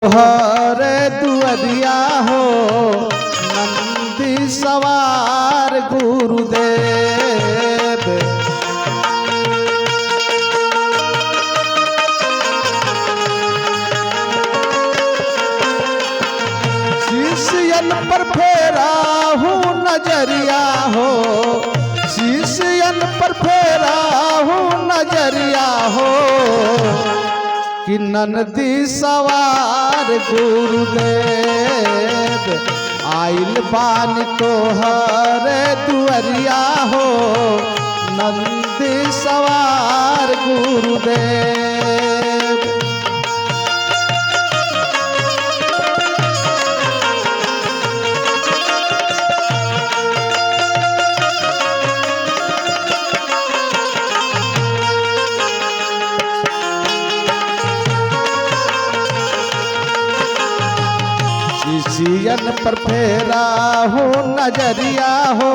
तोहरे दुअरिया हो नंदी सवार गुरुदेव। शिष्यन पर फेरा हूँ नजरिया हो, शिष्यन पर फेरा हूँ नजरिया हो कि नंदी सवार गुरुदेव। आइल बानी तोहरे दुअरिया हो नंदी सवार गुरुदेव। शिष्यन पर फेरा हो नजरिया हो,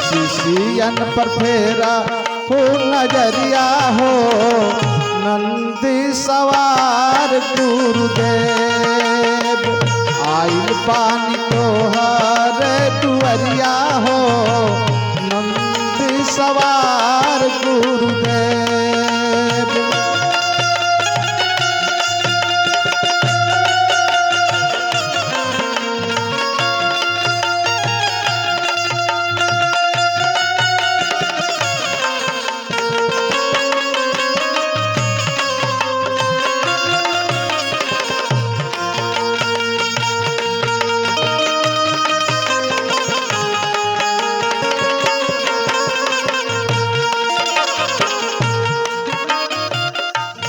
शिष्यन पर फेरा हो नजरिया हो नंदी सवार गुरुदेव। आइल पानी तोहरे दुअरिया हो नंदी सवार गुरुदेव।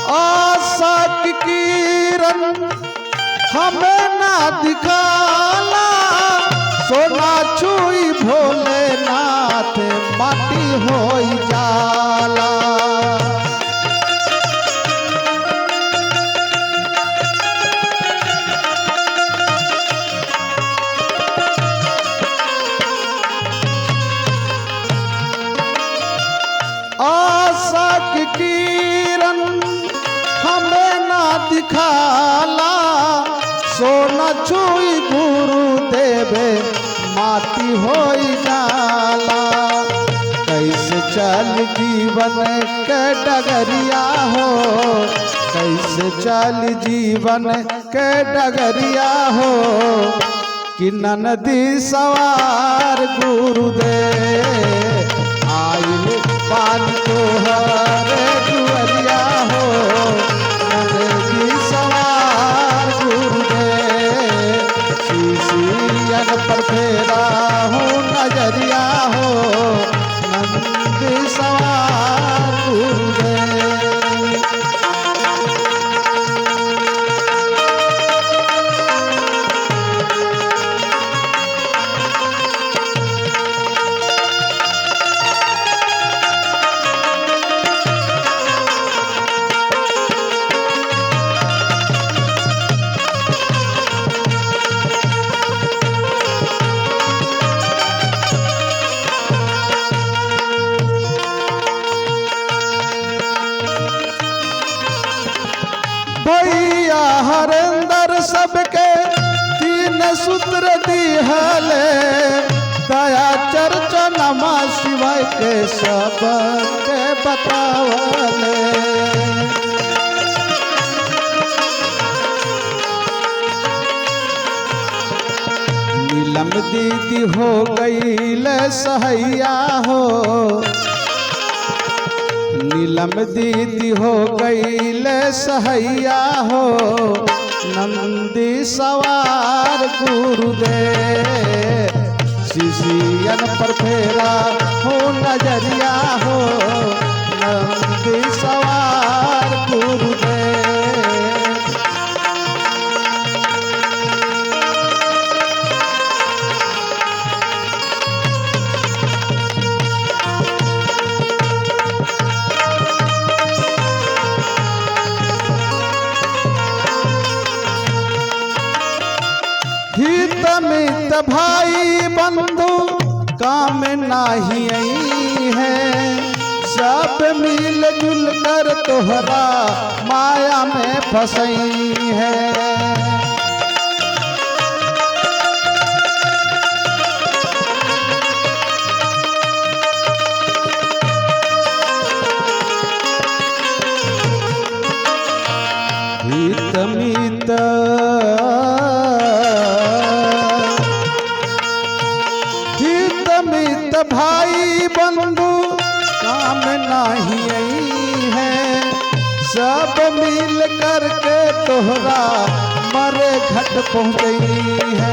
आशा की किरण हमें ना दिखाला, सोना छुई भोलेनाथ माटी होई जाला। आशा की किरण हमें ना दिखाला, सोना छुई गुरुदेव माटी होई जाला। कैसे चल जीवन के डगरिया हो, कैसे चल जीवन के डगरिया हो कि नंदी सवार गुरुदेव। आइल पानी तोहरे दुअरिया हो नंदी सवार गुरुदेव। शिष्यन पर फेरा हूँ नजरिया हो नंदी सवार गुरुदेव। भैया हरेंद्र सबके तीन सूत्र दिहले, दया चर्चा नमः शिवाय के सबके बतावले। नीलम दीदी हो गईल सहैया हो, नीलम दीदी हो गईल सहैया हो नंदी सवार गुरुदेव। शिष्यन पर फेरा हो नजरिया हो नंदी सवार गुरुदेव। हित मित भाई बंधु काम नाही आई है, सब मिल जुल कर तोहरा माया में फंसई है। मित हित मित भाई बंधु काम नाही आई है। सब मिल करके तोहरा मरे घट पहुँच गई है।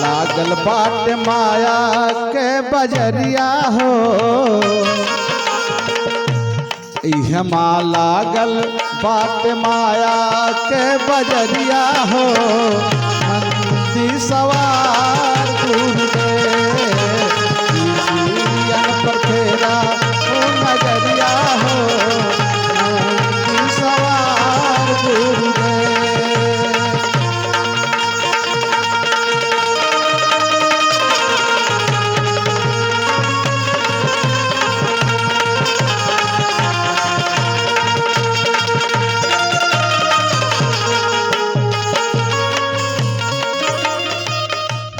लागल बाट माया के बजरिया हो, इहमा लागल बाट माया के बजरिया हो। नंदी सवार गुरुदेव पर फेरा ओ नजरिया हो। नंदी सवार गुरुदेव।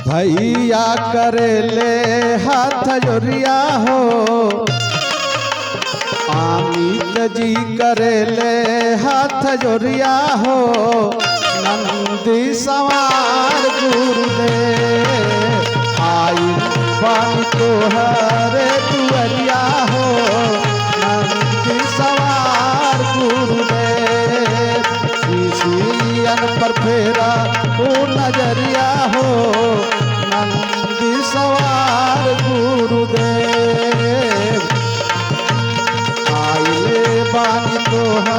भैया करे ले हाथ जोरिया हो, अमित जी करे ले हाथ जोरिया हो। नंदी सवार गुरुदेव आई बानी तोहरे दुअरिया हो। नंदी सवार गुरुदेव शिशियन पर फेरा ओ नजरिया हो। नंदी सवार गुरुदेव आइले बानी तोहरे